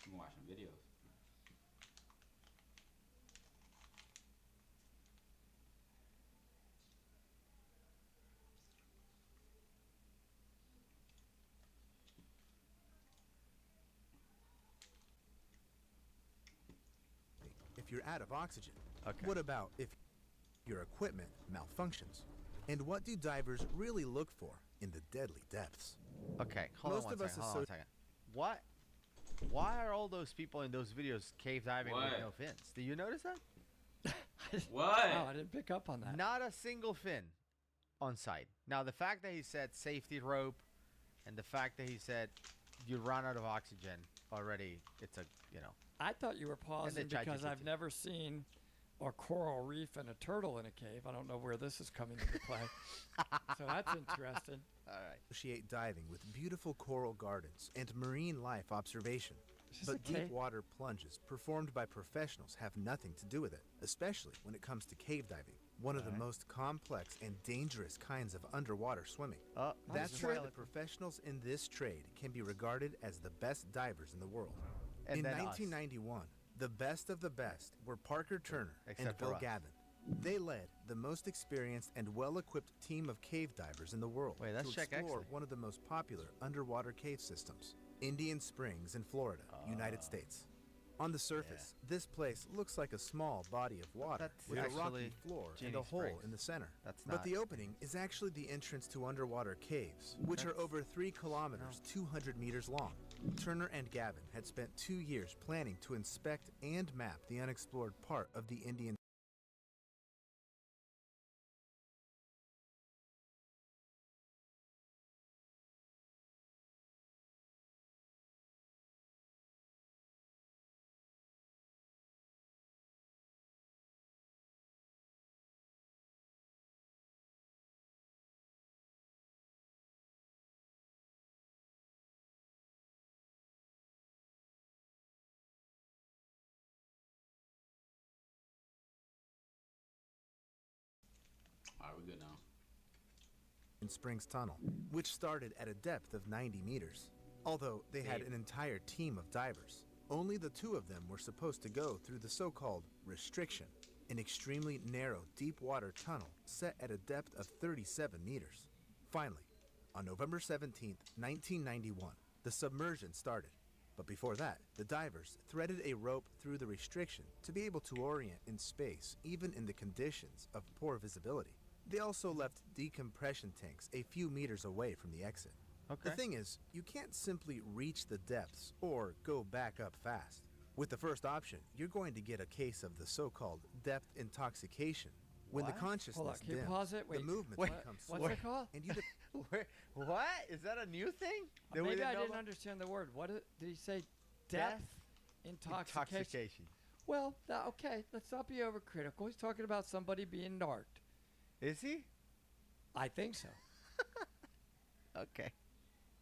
I'm watching videos. If you're out of oxygen? Okay. What about if your equipment malfunctions? And what do divers really look for in the deadly depths? Okay, hold on one second. What? Why are all those people in those videos cave diving with no fins? Do you notice that? What? Oh, I didn't pick up on that. Not a single fin on site. Now, the fact that he said safety rope and the fact that he said you run out of oxygen already, it's a, I thought you were pausing because I've to. never seen a coral reef and a turtle in a cave. I don't know where this is coming into play. So that's interesting. All right. Associate diving with beautiful coral gardens and marine life observation. But deep water plunges performed by professionals have nothing to do with it, especially when it comes to cave diving, one of the most complex and dangerous kinds of underwater swimming. That's why the professionals in this trade can be regarded as the best divers in the world. In 1991, the best of the best were Parker Turner and Bill Gavin. They led the most experienced and well-equipped team of cave divers in the world to explore one of the most popular underwater cave systems, Indian Springs in Florida, United States. On the surface, this place looks like a small body of water with a rocky floor and a hole in the center. But the opening is actually the entrance to underwater caves, which are over 3 kilometers, 200 meters long. Turner and Gavin had spent 2 years planning to inspect and map the unexplored part of the Indian. Alright, we're good now. Springs Tunnel, which started at a depth of 90 meters. Although they had an entire team of divers, only the 2 of them were supposed to go through the so-called restriction, an extremely narrow deep water tunnel set at a depth of 37 meters. Finally, on November 17, 1991, the submersion started. But before that, the divers threaded a rope through the restriction to be able to orient in space even in the conditions of poor visibility. They also left decompression tanks a few meters away from the exit. The thing is, you can't simply reach the depths or go back up fast. With the first option, you're going to get a case of the so-called depth intoxication. When the consciousness dims, the movement becomes slow. What's it called? And you what? Is that a new thing? Maybe I didn't understand the word. What did he say? Depth intoxication. Well, okay, let's not be overcritical. He's talking about somebody being narked. Is he? I think so. Okay.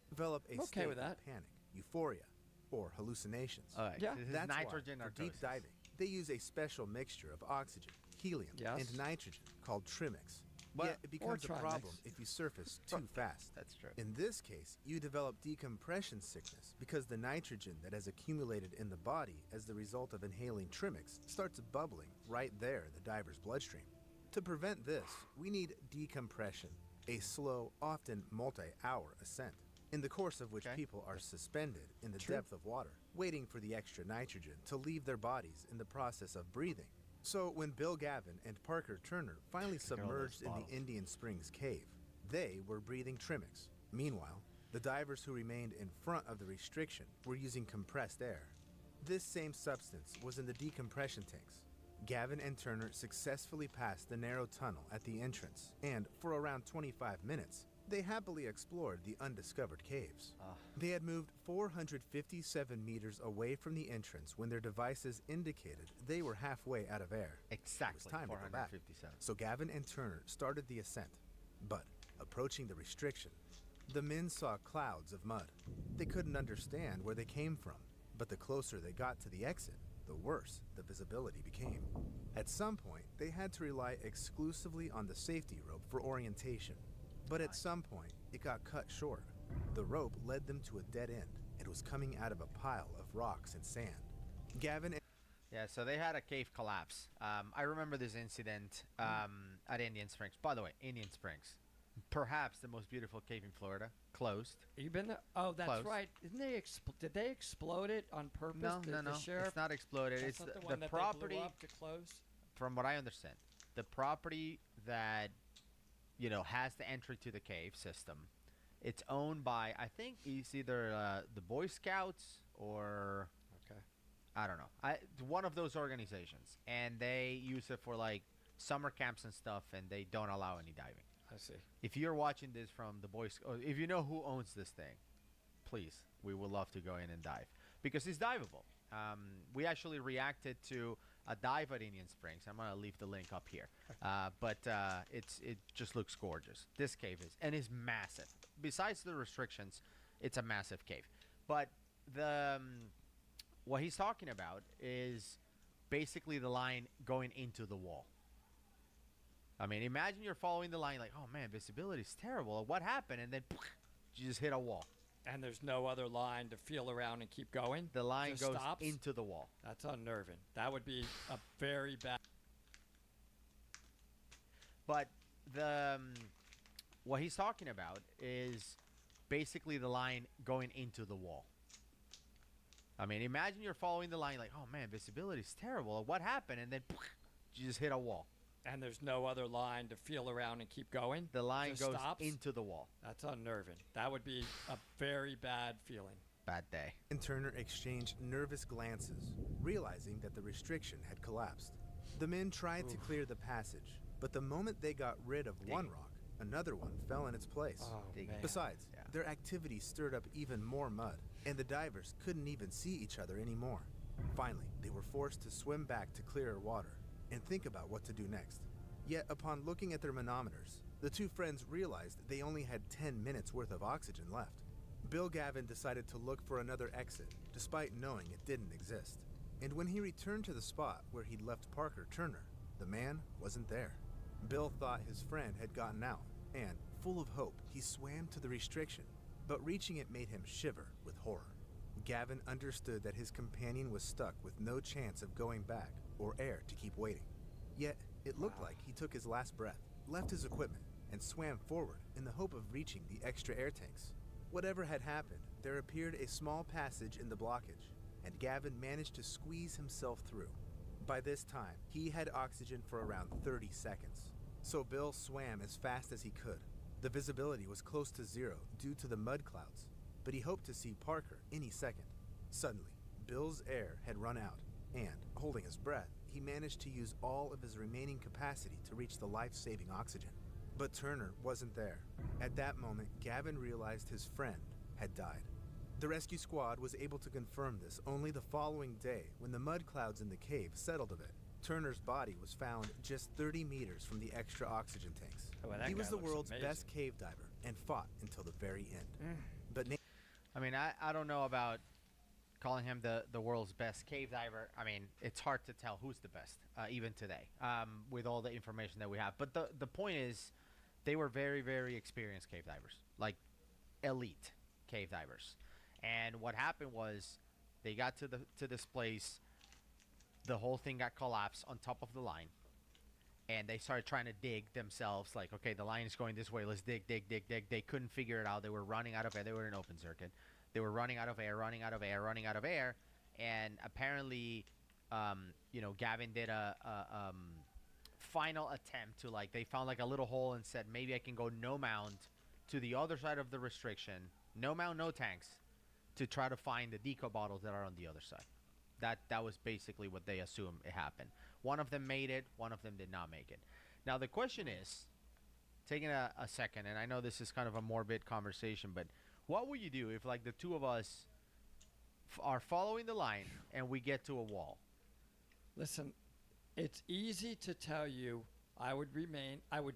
Develop a state of panic, euphoria, or hallucinations. All right. Yeah. That's nitrogen why, for deep diving, they use a special mixture of oxygen, helium, and nitrogen called trimix. Yet it becomes a problem if you surface too fast. That's true. In this case, you develop decompression sickness because the nitrogen that has accumulated in the body as the result of inhaling trimix starts bubbling right there in the diver's bloodstream. To prevent this, we need decompression, a slow, often multi-hour ascent, in the course of which people are suspended in the depth of water, waiting for the extra nitrogen to leave their bodies in the process of breathing. So when Bill Gavin and Parker Turner finally submerged in the Indian Springs cave, they were breathing trimix. Meanwhile, the divers who remained in front of the restriction were using compressed air. This same substance was in the decompression tanks. Gavin and Turner successfully passed the narrow tunnel at the entrance, and for around 25 minutes, they happily explored the undiscovered caves. They had moved 457 meters away from the entrance when their devices indicated they were halfway out of air. Exactly. It was time to go back. So Gavin and Turner started the ascent. But approaching the restriction, the men saw clouds of mud. They couldn't understand where they came from, but the closer they got to the exit, the worse the visibility became. At some point, they had to rely exclusively on the safety rope for orientation. But at some point, it got cut short. The rope led them to a dead end, and was coming out of a pile of rocks and sand. Gavin. Yeah, so they had a cave collapse. I remember this incident at Indian Springs. By the way, Indian Springs, perhaps the most beautiful cave in Florida, closed. You been there? Oh, that's Closed. right. Didn't they did they explode it on purpose? No, the no. Sheriff? It's not exploded. That's It's not the the one that property. they blew up to close. From what I understand, the property that has the entry to the cave system. It's owned by, I think it's either the Boy Scouts or Okay. I don't know. One of those organizations, and they use it for like summer camps and stuff, and they don't allow any diving. I see. If you're watching this from the Boy Scouts, if you know who owns this thing, please, we would love to go in and dive because it's diveable. We actually reacted to a dive at Indian Springs. I'm gonna leave the link up here, but it just looks gorgeous. This cave is, and is massive. Besides the restrictions, it's a massive cave. But what he's talking about is basically the line going into the wall. I mean, imagine you're following the line like, oh man, visibility is terrible. What happened? And then you just hit a wall. And there's no other line to feel around and keep going? The line Just goes stops? into the wall. That's unnerving. That would be a very bad... But what he's talking about is basically the line going into the wall. I mean, imagine you're following the line like, oh man, visibility is terrible. What happened? And then you just hit a wall. And there's no other line to feel around and keep going? The line Just goes stops? into the wall. That's unnerving. That would be a very bad feeling. Bad day. And Turner exchanged nervous glances, realizing that the restriction had collapsed. The men tried to clear the passage, but the moment they got rid of one rock, another one fell in its place. Oh, Dig. man. Besides, Yeah. their activity stirred up even more mud, and the divers couldn't even see each other anymore. Finally, they were forced to swim back to clearer water and think about what to do next. Yet, upon looking at their manometers, the two friends realized they only had 10 minutes worth of oxygen left. Bill Gavin decided to look for another exit, despite knowing it didn't exist. And when he returned to the spot where he'd left Parker Turner, the man wasn't there. Bill thought his friend had gotten out, and, full of hope, he swam to the restriction, but reaching it made him shiver with horror. Gavin understood that his companion was stuck with no chance of going back or air to keep waiting. Yet, it looked like he took his last breath, left his equipment, and swam forward in the hope of reaching the extra air tanks. Whatever had happened, there appeared a small passage in the blockage, and Gavin managed to squeeze himself through. By this time, he had oxygen for around 30 seconds, so Bill swam as fast as he could. The visibility was close to zero due to the mud clouds, but he hoped to see Parker any second. Suddenly, Bill's air had run out, and, holding his breath, he managed to use all of his remaining capacity to reach the life-saving oxygen. But Turner wasn't there. At that moment, Gavin realized his friend had died. The rescue squad was able to confirm this only the following day when the mud clouds in the cave settled a bit. Turner's body was found just 30 meters from the extra oxygen tanks. Oh, well, that He was guy the looks world's amazing. best cave diver and fought until the very end. But I mean, I don't know about calling him the world's best cave diver. I mean, it's hard to tell who's the best, even today, with all the information that we have. But the point is, they were very, very experienced cave divers, like elite cave divers. And what happened was, they got to this place, the whole thing got collapsed on top of the line, and they started trying to dig themselves, like, okay, the line is going this way, let's dig. They couldn't figure it out. They were running out of air. They were in open circuit. They were running out of air, and apparently, Gavin did a final attempt to, like, they found like a little hole and said, maybe I can go no mound to the other side of the restriction, no mound, no tanks, to try to find the deco bottles that are on the other side. That was basically what they assumed it happened. One of them made it, one of them did not make it. Now the question is, taking a second, and I know this is kind of a morbid conversation, but what would you do if, like, the two of us are following the line and we get to a wall? Listen, it's easy to tell you I would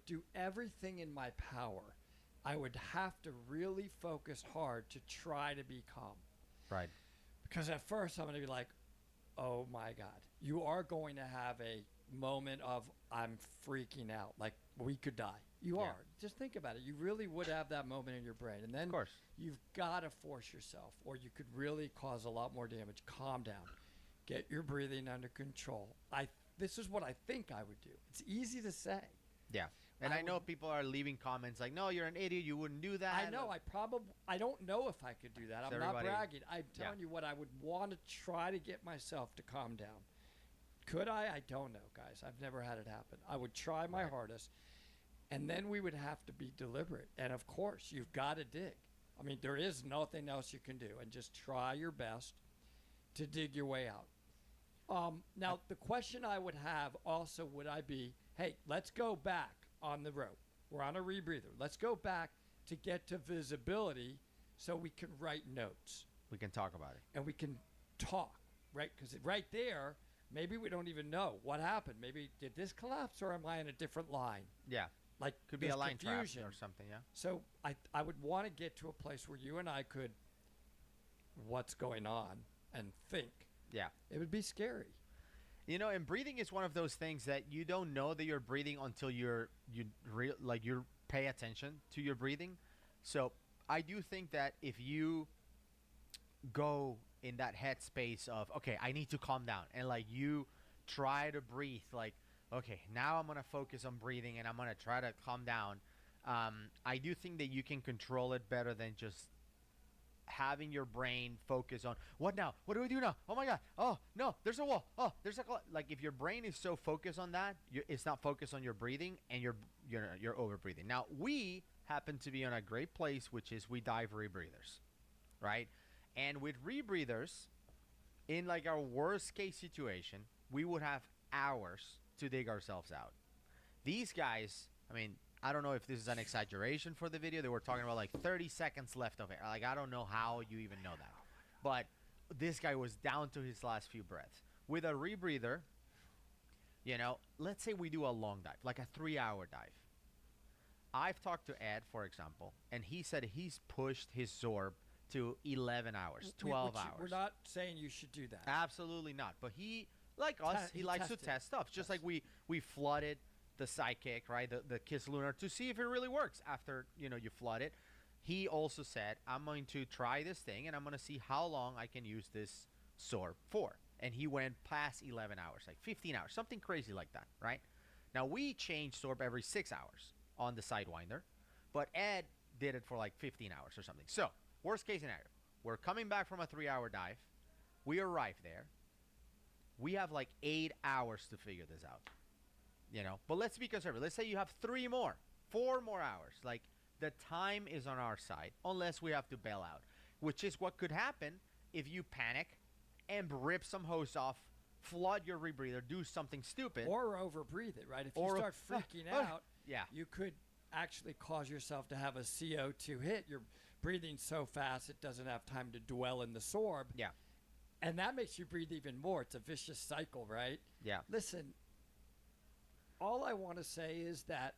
do everything in my power. I would have to really focus hard to try to be calm. Right. Because at first I'm going to be like, oh my God, you are going to have a moment of I'm freaking out. Like we could die. You Yeah. are. Just think about it. You really would have that moment in your brain. And then Of course. you've got to force yourself, or you could really cause a lot more damage. Calm down. Get your breathing under control. This is what I think I would do. It's easy to say. Yeah. And I I know would- people are leaving comments like, no, you're an idiot. You wouldn't do that. I know. I don't know if I could do that. So I'm not everybody- bragging. I'm Yeah. telling you what I would want to try to get myself to calm down. Could I? I don't know, guys. I've never had it happen. I would try my hardest, and then we would have to be deliberate. And of course, you've got to dig. I mean, there is nothing else you can do, and just try your best to dig your way out. Now, the question I would have also would I be, hey, let's go back on the rope. We're on a rebreather. Let's go back to get to visibility so we can write notes We can talk about it. and we can talk, right? Because right there, maybe we don't even know what happened. Maybe did this collapse or am I in a different line? Yeah. Like Could be a there's line trap confusion. or something, yeah. So I would want to get to a place where you and I could, what's going on, and think. Yeah. It would be scary. You know, and breathing is one of those things that you don't know that you're breathing until you pay attention to your breathing. So I do think that if you go in that headspace of, okay, I need to calm down, and like you try to breathe, like, okay, now I'm gonna focus on breathing and I'm gonna try to calm down. I do think that you can control it better than just having your brain focus on what now? What do we do now? Oh my God! Oh no, there's a wall. Oh, there's a like if your brain is so focused on that, it's not focused on your breathing, and you're over breathing. Now we happen to be on a great place, which is we dive rebreathers, right? And with rebreathers, in like our worst case situation, we would have hours to dig ourselves out. These guys, I mean, I don't know if this is an exaggeration for the video. They were talking about like 30 seconds left of it. Like, I don't know how you even know that. But this guy was down to his last few breaths. With a rebreather, you know, let's say we do a long dive, like a 3-hour dive. I've talked to Ed, for example, and he said he's pushed his Zorb to 11 hours, 12 hours. We're not saying you should do that. Absolutely not. But he, like us, he likes to tested. test stuff. Just Yes. like we flooded the Sidekick, right? The Kiss Lunar to see if it really works after, you know, you flood it. He also said, I'm going to try this thing and I'm going to see how long I can use this Zorb for. And he went past 11 hours, like 15 hours, something crazy like that, right? Now, we change Zorb every 6 hours on the Sidewinder, but Ed did it for like 15 hours or something. So, worst case scenario, we're coming back from a 3-hour dive. We arrive there. We have like 8 hours to figure this out, you know? But let's be conservative. Let's say you have 4 more hours. Like, the time is on our side, unless we have to bail out, which is what could happen if you panic and rip some hose off, flood your rebreather, do something stupid. Or overbreathe it, right? If Or- you start freaking out, Yeah. you could actually cause yourself to have a CO2 hit. You're breathing so fast it doesn't have time to dwell in the Sorb. Yeah. And that makes you breathe even more. It's a vicious cycle, right? Yeah. Listen, all I want to say is that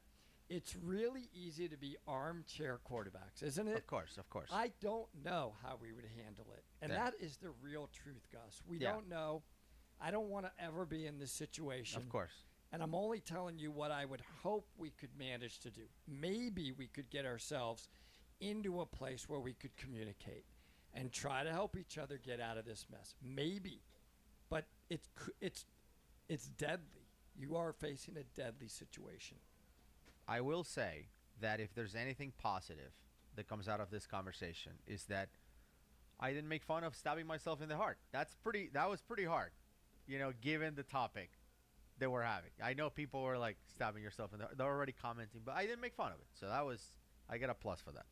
it's really easy to be armchair quarterbacks, isn't it? Of course, of course. I don't know how we would handle it. And Yeah. that is the real truth, Gus. We Yeah. don't know. I don't want to ever be in this situation. Of course. And I'm only telling you what I would hope we could manage to do. Maybe we could get ourselves into a place where we could communicate and try to help each other get out of this mess. Maybe. But it's deadly. You are facing a deadly situation. I will say that if there's anything positive that comes out of this conversation is that I didn't make fun of stabbing myself in the heart. That was pretty hard, you know, given the topic that we're having. I know people were like stabbing yourself in the heart. They're already commenting, but I didn't make fun of it. So I get a plus for that.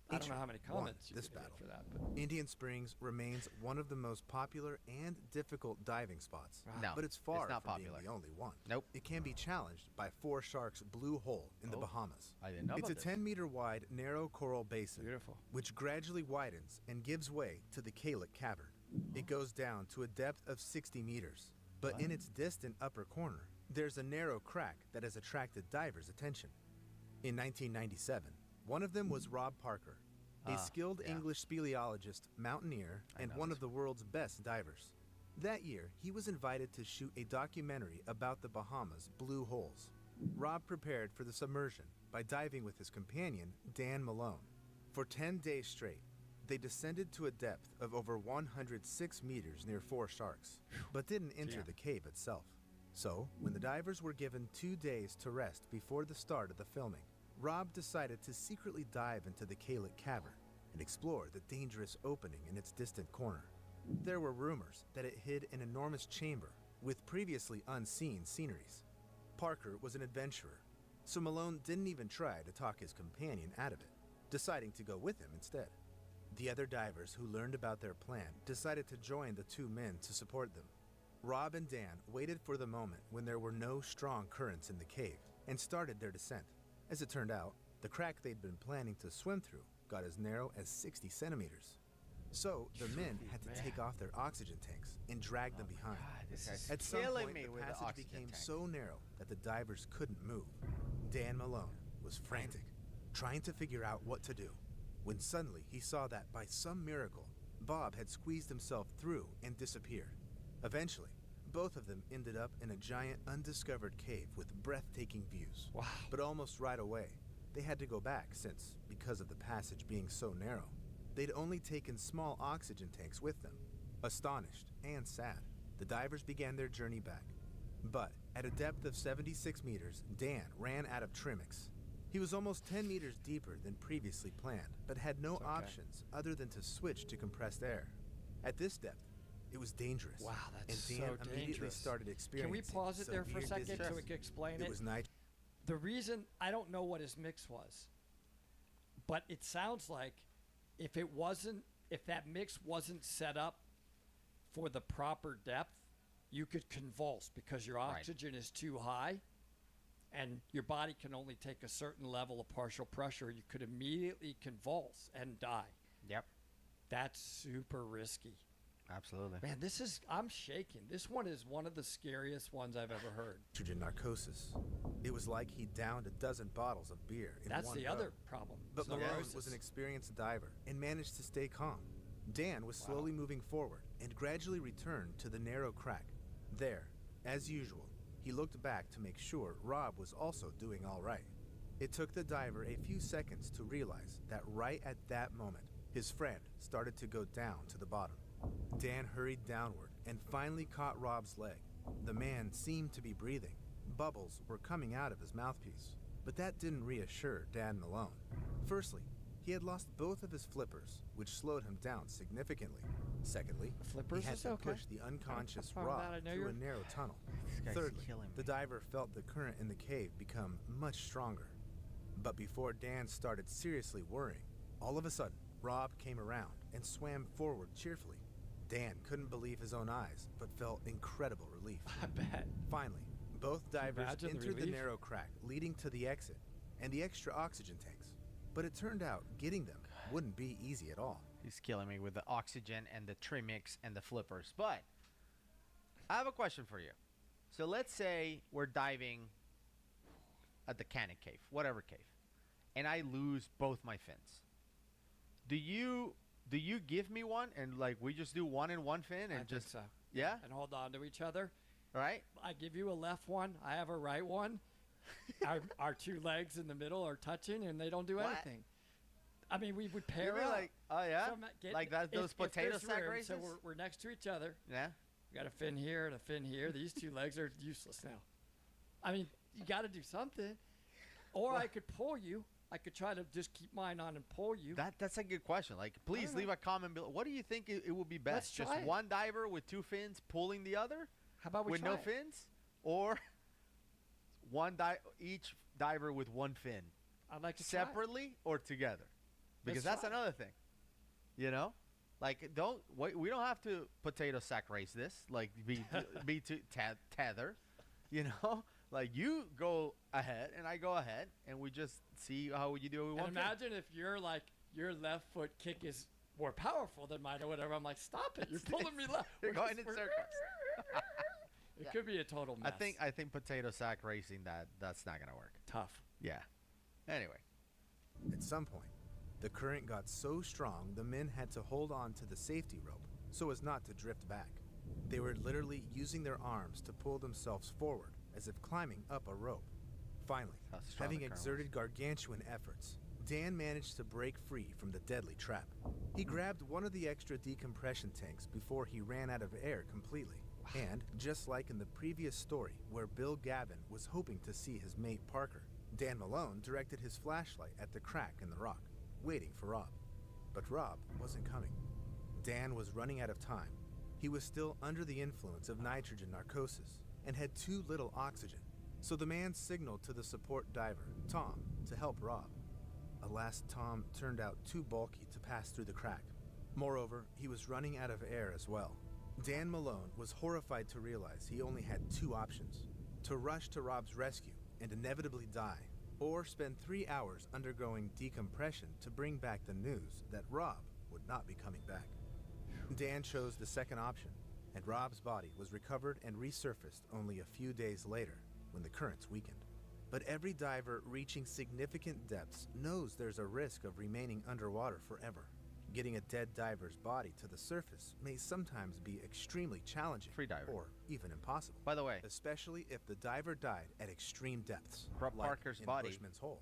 I don't know how many won comments you this could get battle. for that. But Indian Springs remains one of the most popular and difficult diving spots. No, But it's far it's not from popular. being the only one. Nope. It can be challenged by Four Sharks Blue Hole in the Oh, Bahamas. I didn't know It's about a this. 10-meter wide, narrow coral basin, beautiful. which gradually widens and gives way to the Kalik Cavern. It goes down to a depth of 60 meters. But in its distant upper corner, there's a narrow crack that has attracted divers' attention. In 1997, one of them was Rob Parker, a skilled yeah. English speleologist, mountaineer, I and know one this. of the world's best divers. That year, he was invited to shoot a documentary about the Bahamas Blue Holes. Rob prepared for the submersion by diving with his companion, Dan Malone. For 10 days straight, they descended to a depth of over 106 meters near four sharks, but didn't enter the cave itself. So, when the divers were given 2 days to rest before the start of the filming, Rob decided to secretly dive into the Kalix cavern and explore the dangerous opening in its distant corner. There were rumors that it hid an enormous chamber with previously unseen sceneries. Parker was an adventurer, so Malone didn't even try to talk his companion out of it, deciding to go with him instead. The other divers who learned about their plan decided to join the two men to support them. Rob and Dan waited for the moment when there were no strong currents in the cave and started their descent. As it turned out, the crack they'd been planning to swim through got as narrow as 60 centimeters. So the men had to take off their oxygen tanks and drag them behind. At some point, the passage became so narrow that the divers couldn't move. Dan Malone was frantic, trying to figure out what to do, when suddenly he saw that by some miracle, Bob had squeezed himself through and disappeared. Eventually, both of them ended up in a giant undiscovered cave with breathtaking views. Wow. But almost right away, they had to go back since, because of the passage being so narrow, they'd only taken small oxygen tanks with them. Astonished and sad, the divers began their journey back. But at a depth of 76 meters, Dan ran out of Trimix. He was almost 10 meters deeper than previously planned, but had no options other than to switch to compressed air. At this depth, it was dangerous. Wow, that's and Dan so immediately dangerous. started experiencing Can we pause it there for a severe second dizziness. so we can explain It it? was night. The reason I don't know what his mix was, but it sounds like if that mix wasn't set up for the proper depth, you could convulse because your oxygen is too high and your body can only take a certain level of partial pressure. You could immediately convulse and die. Yep. That's super risky. Absolutely. Man, I'm shaking. This one is one of the scariest ones I've ever heard. Nitrogen narcosis. It was like he downed a dozen bottles of beer in That's one the go. other problem. But Malone Cirrhosis. was an experienced diver and managed to stay calm. Dan was slowly moving forward and gradually returned to the narrow crack. There, as usual, he looked back to make sure Rob was also doing all right. It took the diver a few seconds to realize that right at that moment, his friend started to go down to the bottom. Dan hurried downward and finally caught Rob's leg. The man seemed to be breathing. Bubbles were coming out of his mouthpiece, but that didn't reassure Dan Malone. Firstly, he had lost both of his flippers, which slowed him down significantly. Secondly, Flippers he had is to okay. push the unconscious What's wrong with Rob that? I know through a you're- narrow tunnel. guy's Thirdly, killing the me. diver felt the current in the cave become much stronger. But before Dan started seriously worrying, all of a sudden, Rob came around and swam forward cheerfully. Dan couldn't believe his own eyes, but felt incredible relief. I bet. Finally, both divers imagine the entered the relief? narrow crack leading to the exit and the extra oxygen tanks. But it turned out getting them wouldn't be easy at all. He's killing me with the oxygen and the trimix and the flippers. But I have a question for you. So let's say we're diving at the Cannon Cave, whatever cave, and I lose both my fins. Do you give me one and like we just do one in one fin I and think just so. yeah, And hold on to each other. right? I give you a left one. I have a right one. our two legs in the middle are touching, and they don't do What? anything. I mean, we would You'd pair be up. like, oh yeah, So I'm not getting- like that those if potato there's sack room, races. So we're next to each other. Yeah. We got a fin here and a fin here. These two legs are useless now. I mean, you got to do something. Or I could pull you. I could try to just keep mine on and pull you. That's a good question. Like, please know. leave a comment below. What do you think it would be Let's best? Just try it. one diver with two fins pulling the other How about we with try no it? fins, or each diver with one fin I'd like to try it. separately or together? Because Let's that's try it. another thing. You know, like we don't have to potato sack race this. Like be to tether. You know, like you go ahead and I go ahead and we just see how you do with And one fin. imagine if your left foot kick is more powerful than mine or whatever. I'm like, stop it! You're pulling me left. You're We're going just- in circles. It Yeah. could be a total mess. I think potato sack racing that's not gonna work. tough. Yeah. Anyway, At some point, the current got so strong the men had to hold on to the safety rope so as not to drift back. They were literally using their arms to pull themselves forward as if climbing up a rope. Finally, How strong having the current exerted gargantuan efforts, Dan managed to break free from the deadly trap. He grabbed one of the extra decompression tanks before he ran out of air completely. And, just like in the previous story where Bill Gavin was hoping to see his mate Parker, Dan Malone directed his flashlight at the crack in the rock, waiting for Rob. But Rob wasn't coming. Dan was running out of time. He was still under the influence of nitrogen narcosis and had too little oxygen, so the man signaled to the support diver, Tom, to help Rob. Alas, Tom turned out too bulky to pass through the crack. Moreover, he was running out of air as well. Dan Malone was horrified to realize he only had two options: to rush to Rob's rescue and inevitably die, or spend 3 hours undergoing decompression to bring back the news that Rob would not be coming back. Dan chose the second option, and Rob's body was recovered and resurfaced only a few days later when the currents weakened. But every diver reaching significant depths knows there's a risk of remaining underwater forever. Getting a dead diver's body to the surface may sometimes be extremely challenging, Freediver. or even impossible. By the way, Especially if the diver died at extreme depths, Rob like Parker's in body Bushman's Hole.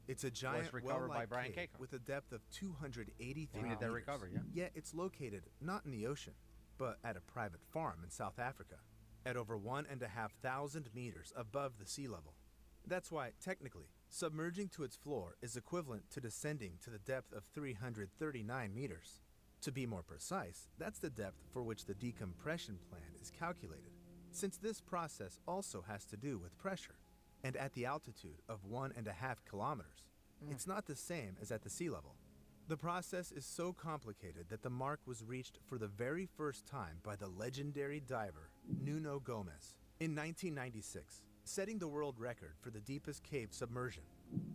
It's a giant recovered by well-like Brian cave Keiko. with a depth of 283 He did that meters. recovery, yeah. Yet it's located not in the ocean, but at a private farm in South Africa, at over 1,500 meters above the sea level. That's why, technically, submerging to its floor is equivalent to descending to the depth of 339 meters. To be more precise, that's the depth for which the decompression plan is calculated, since this process also has to do with pressure. And at the altitude of 1.5 kilometers, it's not the same as at the sea level. The process is so complicated that the mark was reached for the very first time by the legendary diver Nuno Gomes in 1996, setting the world record for the deepest cave submersion.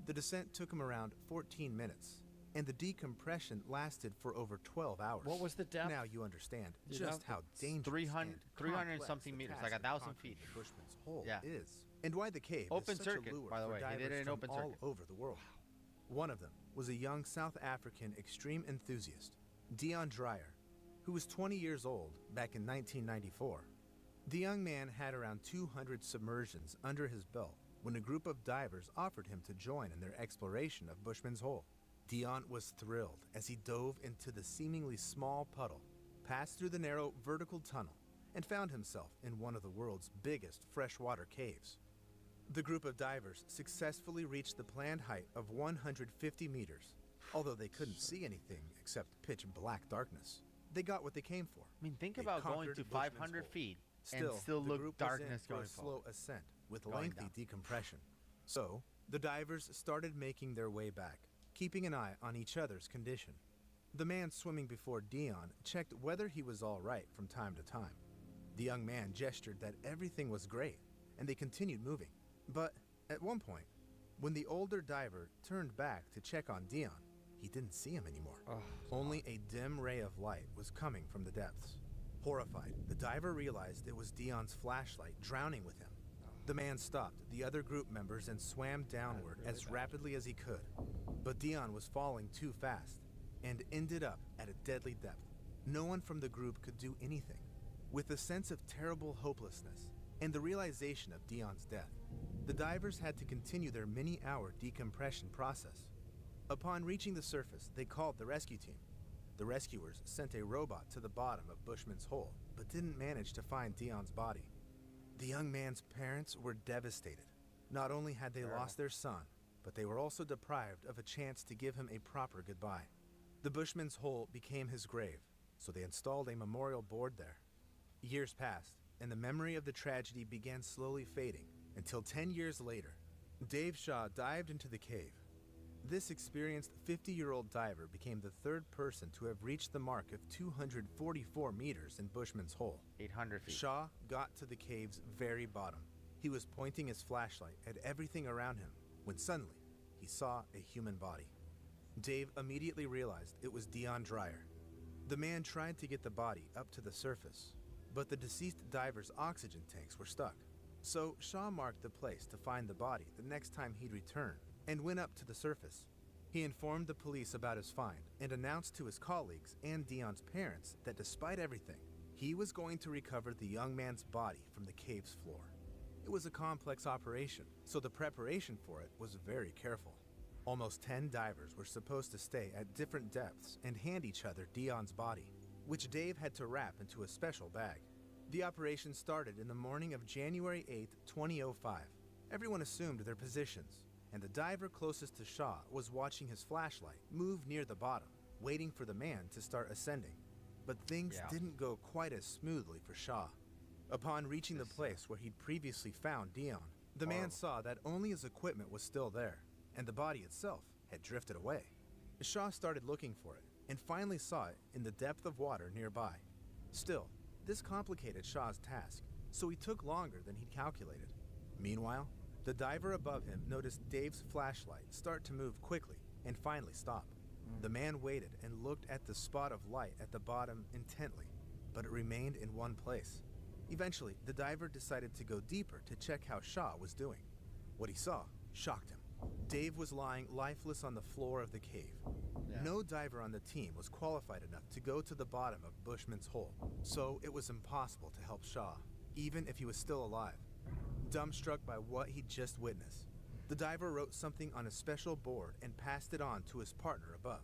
The descent took him around 14 minutes, and the decompression lasted for over 12 hours. What was the depth? Now you understand You just know? how dangerous 300 and 300 complex something the meters, task like of 1,000 conquering feet. the Bushman's Hole Yeah. is, and why the cave Open is such circuit, a lure by the for way. He divers did it in from open all circuit. over the world. One of them was a young South African extreme enthusiast, Dion Dreyer, who was 20 years old back in 1994. The young man had around 200 submersions under his belt when a group of divers offered him to join in their exploration of Bushman's Hole. Dion was thrilled as he dove into the seemingly small puddle, passed through the narrow vertical tunnel, and found himself in one of the world's biggest freshwater caves. The group of divers successfully reached the planned height of 150 meters, although they couldn't see anything except pitch black darkness. They got what they came for. I mean, think They about going conquered to Bushman's 500 Hole. feet Still, and still the look group was in darkness for going a slow forward. ascent with Going lengthy down. decompression. So, the divers started making their way back, keeping an eye on each other's condition. The man swimming before Dion checked whether he was all right from time to time. The young man gestured that everything was great, and they continued moving. But at one point, when the older diver turned back to check on Dion, he didn't see him anymore. Only a dim ray of light was coming from the depths. Horrified, the diver realized it was Dion's flashlight drowning with him. The man stopped the other group members and swam downward as rapidly as he could. But Dion was falling too fast and ended up at a deadly depth. No one from the group could do anything. With a sense of terrible hopelessness and the realization of Dion's death, the divers had to continue their many-hour decompression process. Upon reaching the surface, they called the rescue team. The rescuers sent a robot to the bottom of Bushman's Hole, but didn't manage to find Dion's body. The young man's parents were devastated. Not only had they lost their son, but they were also deprived of a chance to give him a proper goodbye. The Bushman's Hole became his grave, so they installed a memorial board there. Years passed, and the memory of the tragedy began slowly fading, until 10 years later, Dave Shaw dived into the cave. This experienced 50-year-old diver became the third person to have reached the mark of 244 meters in Bushman's Hole. 800 feet. Shaw got to the cave's very bottom. He was pointing his flashlight at everything around him when suddenly he saw a human body. Dave immediately realized it was Dion Dreyer. The man tried to get the body up to the surface, but the deceased diver's oxygen tanks were stuck. So Shaw marked the place to find the body the next time he'd return and went up to the surface. He informed the police about his find and announced to his colleagues and Dion's parents that despite everything, he was going to recover the young man's body from the cave's floor. It was a complex operation, so the preparation for it was very careful. Almost 10 divers were supposed to stay at different depths and hand each other Dion's body, which Dave had to wrap into a special bag. The operation started in the morning of January 8, 2005. Everyone assumed their positions, and the diver closest to Shaw was watching his flashlight move near the bottom, waiting for the man to start ascending. But things didn't go quite as smoothly for Shaw. Upon reaching the place where he'd previously found Dion, the man saw that only his equipment was still there, and the body itself had drifted away. Shaw started looking for it, and finally saw it in the depth of water nearby. Still, this complicated Shaw's task, so he took longer than he'd calculated. Meanwhile, the diver above him noticed Dave's flashlight start to move quickly and finally stop. The man waited and looked at the spot of light at the bottom intently, but it remained in one place. Eventually, the diver decided to go deeper to check how Shaw was doing. What he saw shocked him. Dave was lying lifeless on the floor of the cave. No diver on the team was qualified enough to go to the bottom of Bushman's hole, so it was impossible to help Shaw, even if he was still alive. Dumbstruck by what he'd just witnessed, the diver wrote something on a special board and passed it on to his partner above.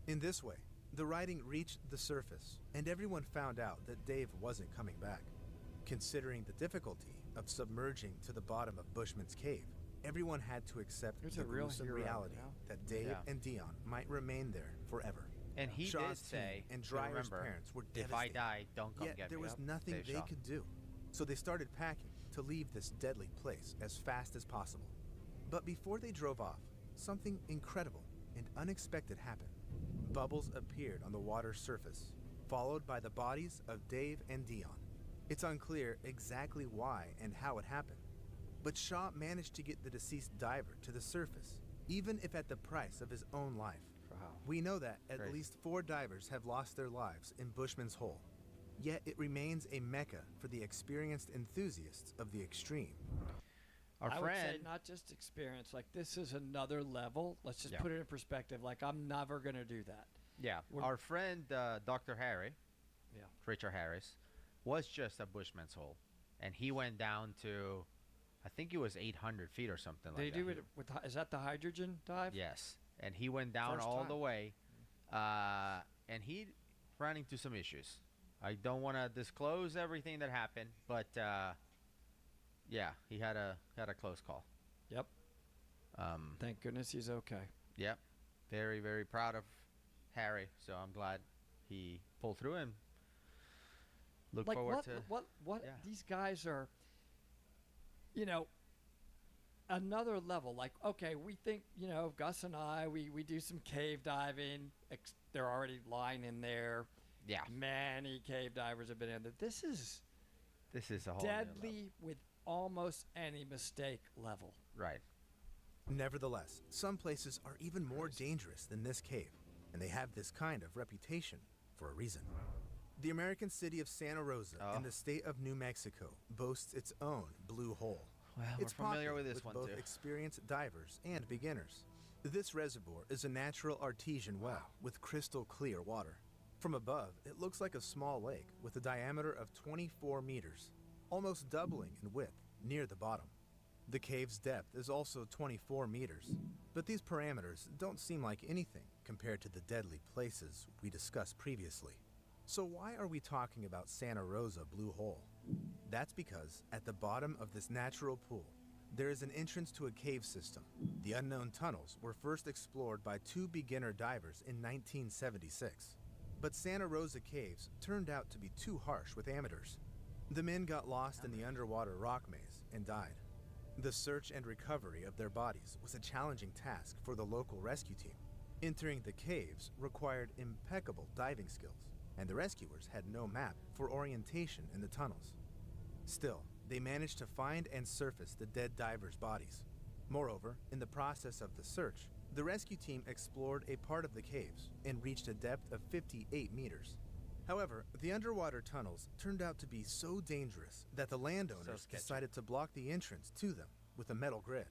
In this way, the writing reached the surface, and everyone found out that Dave wasn't coming back. Considering the difficulty of submerging to the bottom of Bushman's cave, everyone had to accept the gruesome reality that Dave and Dion might remain there forever. And he Shaw's did say, and Dreyer's remember, parents were if I devastated. die, don't come Yet get there me. was nothing Dave they Shaw. could do, so they started packing to leave this deadly place as fast as possible. But before they drove off, something incredible and unexpected happened. Bubbles appeared on the water's surface, followed by the bodies of Dave and Dion. It's unclear exactly why and how it happened, but Shaw managed to get the deceased diver to the surface, even if at the price of his own life. Wow. We know that at Crazy. least 4 divers have lost their lives in Bushman's Hole, yet it remains a mecca for the experienced enthusiasts of the extreme. Our I friend, would say not just experience. Like, this is another level. Let's just Yeah. put it in perspective. Like, I'm never going to do that. our friend Dr. Harry, Yeah. Richard Harris, was just at Bushman's Hole, and he went down to, I think it was 800 feet or something They like that. do it with, is that the hydrogen dive? Yes, and he went down First all time. the way, and he ran into some issues. I don't want to disclose everything that happened, but yeah, he had a close call. Yep. Thank goodness he's okay. Yep, very very proud of Harry. So I'm glad he pulled through and look Like, forward to. what yeah. these guys are, you know, another level. Like, okay, we think, you know, Gus and I, we do some cave diving. They're already lying in there. Yeah, Many cave divers have been in there. This is this is a whole new level. deadly with almost any mistake level. Right. Nevertheless, some places are even more dangerous than this cave, and they have this kind of reputation for a reason. The American city of Santa Rosa in the state of New Mexico boasts its own Blue Hole. Well, It's we're familiar popular with this one both too. experienced divers and beginners. This reservoir is a natural artesian well with crystal clear water. From above, it looks like a small lake with a diameter of 24 meters, almost doubling in width near the bottom. The cave's depth is also 24 meters, but these parameters don't seem like anything compared to the deadly places we discussed previously. So why are we talking about Santa Rosa Blue Hole? That's because at the bottom of this natural pool, there is an entrance to a cave system. The unknown tunnels were first explored by 2 beginner divers in 1976. But Santa Rosa caves turned out to be too harsh with amateurs. The men got lost in the underwater rock maze and died. The search and recovery of their bodies was a challenging task for the local rescue team. Entering the caves required impeccable diving skills, and the rescuers had no map for orientation in the tunnels. Still, they managed to find and surface the dead divers' bodies. Moreover, in the process of the search, the rescue team explored a part of the caves and reached a depth of 58 meters. However, the underwater tunnels turned out to be so dangerous that the landowners sketchy. decided to block the entrance to them with a metal grid.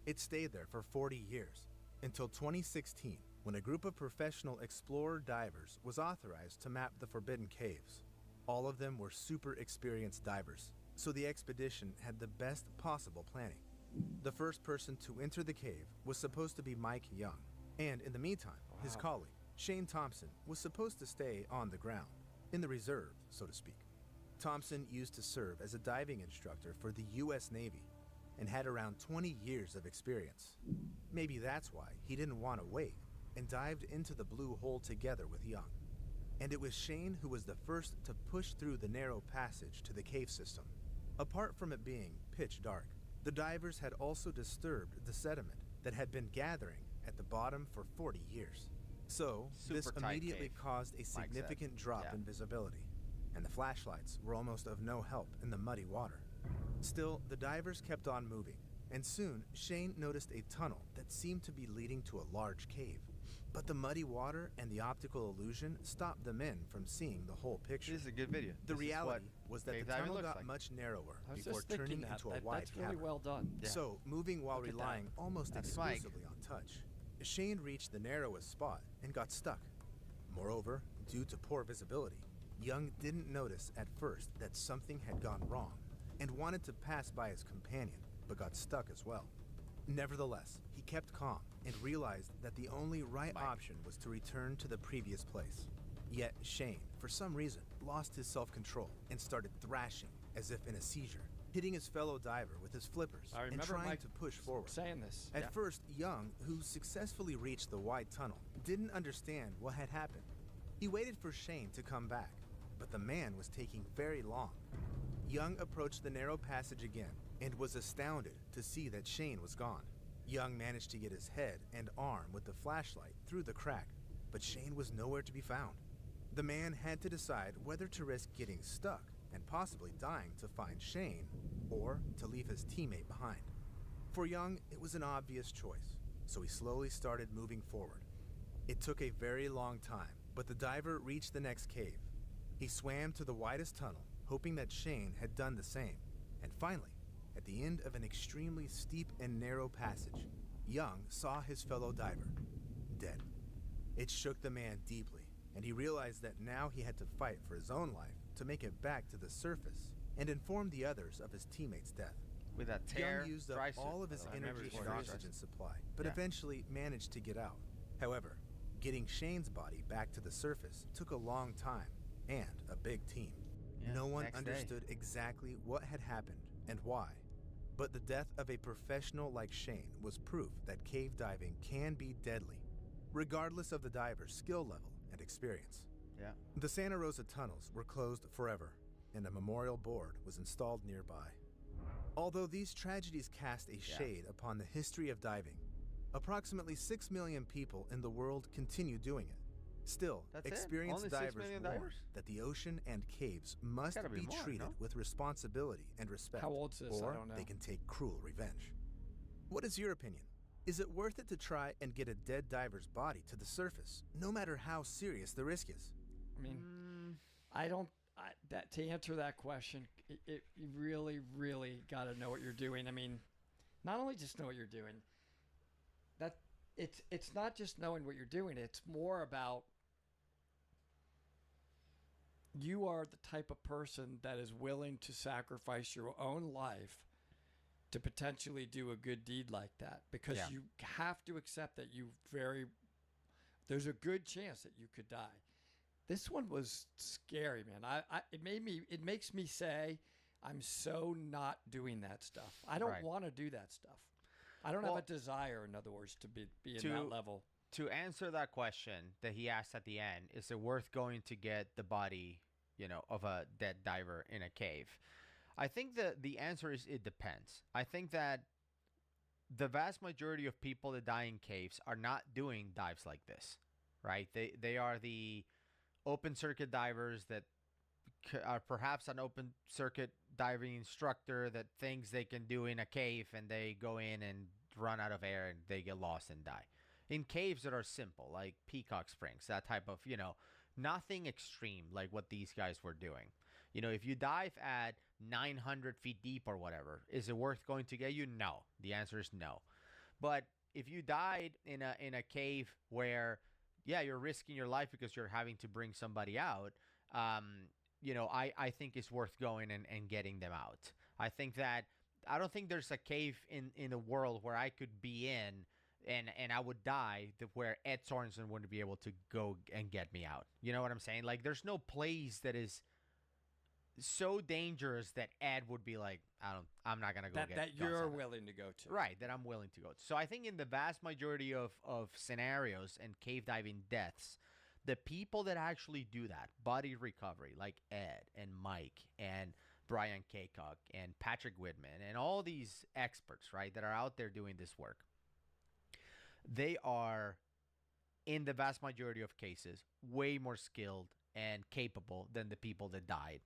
It stayed there for 40 years, until 2016, when a group of professional explorer divers was authorized to map the forbidden caves. All of them were super experienced divers, So the expedition had the best possible planning. The first person to enter the cave was supposed to be Mike Young, and in the meantime, his colleague, Shane Thompson, was supposed to stay on the ground, in the reserve, so to speak. Thompson used to serve as a diving instructor for the U.S. Navy and had around 20 years of experience. Maybe that's why he didn't want to wait and dived into the Blue Hole together with Young. And it was Shane who was the first to push through the narrow passage to the cave system. Apart from it being pitch dark, the divers had also disturbed the sediment that had been gathering at the bottom for 40 years. So, this Super tight immediately cave, caused a Mike said. significant drop Yeah. in visibility, and the flashlights were almost of no help in the muddy water. Still, the divers kept on moving, and soon Shane noticed a tunnel that seemed to be leading to a large cave. But the muddy water and the optical illusion stopped the men from seeing the whole picture. This is a good video. The This is reality what was that cave the diving tunnel looks got like. much narrower I was before just thinking turning that. into a wide That's really cavern. well done. Yeah. So, moving while Look at that. relying almost That's Mike. exclusively on touch, Shane reached the narrowest spot and got stuck. Moreover, due to poor visibility, Young didn't notice at first that something had gone wrong and wanted to pass by his companion, but got stuck as well. Nevertheless, he kept calm and realized that the only right Mike. option was to return to the previous place. Yet Shane, for some reason, lost his self-control and started thrashing as if in a seizure, hitting his fellow diver with his flippers I and remember trying Mike to push forward. saying this. At Yeah. first, Young, who successfully reached the wide tunnel, didn't understand what had happened. He waited for Shane to come back, but the man was taking very long. Young approached the narrow passage again and was astounded to see that Shane was gone. Young managed to get his head and arm with the flashlight through the crack, but Shane was nowhere to be found. The man had to decide whether to risk getting stuck and possibly dying to find Shane, or to leave his teammate behind. For Young, it was an obvious choice, so he slowly started moving forward. It took a very long time, but the diver reached the next cave. He swam to the widest tunnel, hoping that Shane had done the same. And finally, at the end of an extremely steep and narrow passage, Young saw his fellow diver, dead. It shook the man deeply, and he realized that now he had to fight for his own life to make it back to the surface and inform the others of his teammate's death. With that tear, Young used up dry suit, all of by his the way. I remember energy before and the dry oxygen suit. supply, but Yeah. eventually managed to get out. However, getting Shane's body back to the surface took a long time and a big team. Yeah, No one next day. understood exactly what had happened and why, but the death of a professional like Shane was proof that cave diving can be deadly, regardless of the diver's skill level and experience. Yeah. The Santa Rosa tunnels were closed forever, and a memorial board was installed nearby. Although these tragedies cast a shade upon the history of diving, approximately 6 million people in the world continue doing it. Still, That's it? experienced Only 6 divers million warn divers? that the ocean and caves must Gotta be be more, treated no? with responsibility and respect, How old's this? I or don't know. they can take cruel revenge. What is your opinion? Is it worth it to try and get a dead diver's body to the surface, no matter how serious the risk is? I mean, I don't. That to answer that question, you really, really got to know what you're doing. I mean, not only just know what you're doing. That it's not just knowing what you're doing. It's more about you are the type of person that is willing to sacrifice your own life to potentially do a good deed like that, because Yeah. you have to accept that there's a good chance that you could die. This one was scary, man. It makes me say, I'm so not doing that stuff. I don't Right. want to do that stuff. I don't have a desire, in other words, to be in that level. To answer that question that he asked at the end, is it worth going to get the body, of a dead diver in a cave? I think the answer is it depends. I think that the vast majority of people that die in caves are not doing dives like this, right? They are the open circuit divers that are perhaps an open circuit diving instructor that thinks they can do in a cave, and they go in and run out of air and they get lost and die. In caves that are simple, like Peacock Springs, that type of, nothing extreme like what these guys were doing. If you dive at 900 feet deep or whatever, is it worth going to get you? No. The answer is no. But if you died in a cave where, you're risking your life because you're having to bring somebody out, I think it's worth going and getting them out. I don't think there's a cave in the world where I could be in and I would die where Ed Sorensen wouldn't be able to go and get me out. You know what I'm saying? Like, there's no place that is so dangerous that Ed would be like, I'm not gonna go get that you're willing to go to. Right, that I'm willing to go to. So I think in the vast majority of scenarios and cave diving deaths, the people that actually do that, body recovery, like Ed and Mike and Brian Kaycock and Patrick Whitman and all these experts, right, that are out there doing this work, they are, in the vast majority of cases, way more skilled and capable than the people that died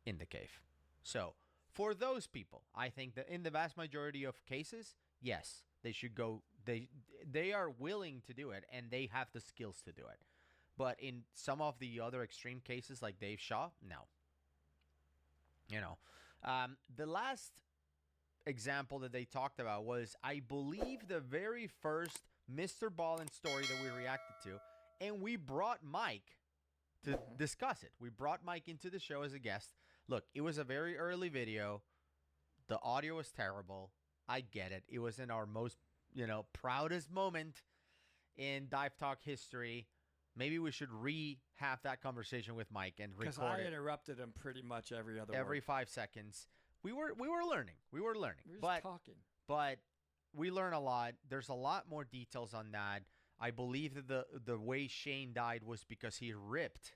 in the cave. So for those people, I think that in the vast majority of cases, yes, they should go. They are willing to do it and they have the skills to do it. But in some of the other extreme cases, like Dave Shaw, no. The last example that they talked about was, I believe, the very first Mr. Ballin story that we reacted to, and we brought Mike to discuss it. We brought Mike into the show as a guest. Look, it was a very early video. The audio was terrible. I get it. It was in our most, proudest moment in Dive Talk history. Maybe we should have that conversation with Mike and record it. Because I interrupted him pretty much every 5 seconds. We were learning. We were just talking. But we learn a lot. There's a lot more details on that. I believe that the way Shane died was because he ripped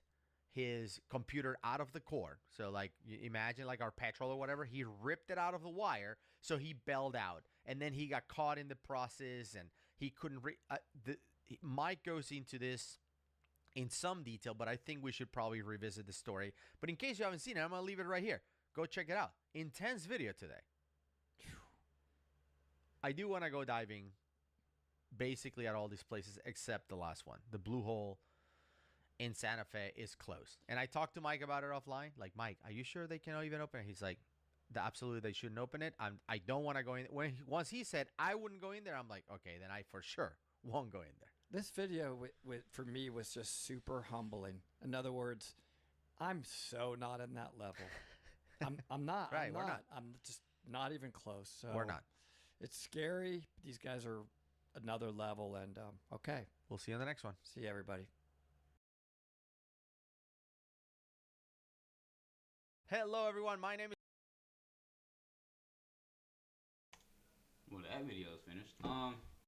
his computer out of the cord. So, like, you imagine like our petrol or whatever. He ripped it out of the wire, so he bailed out. And then he got caught in the process, and he couldn't Mike goes into this in some detail, but I think we should probably revisit the story. But in case you haven't seen it, I'm going to leave it right here. Go check it out. Intense video today. I do want to go diving basically at all these places except the last one. The Blue Hole in Santa Fe is closed. And I talked to Mike about it offline. Like, Mike, are you sure they cannot even open it? He's like, absolutely, they shouldn't open it. I don't want to go in. Once he said I wouldn't go in there, I'm like, okay, then I for sure won't go in there. This video for me was just super humbling. In other words, I'm so not in that level. I'm not. Right, we're not. not. I'm just not even close. So we're not. It's scary. These guys are another level. And okay, we'll see you on the next one. See you, everybody. Hello, everyone. My name is. Well, that video is finished.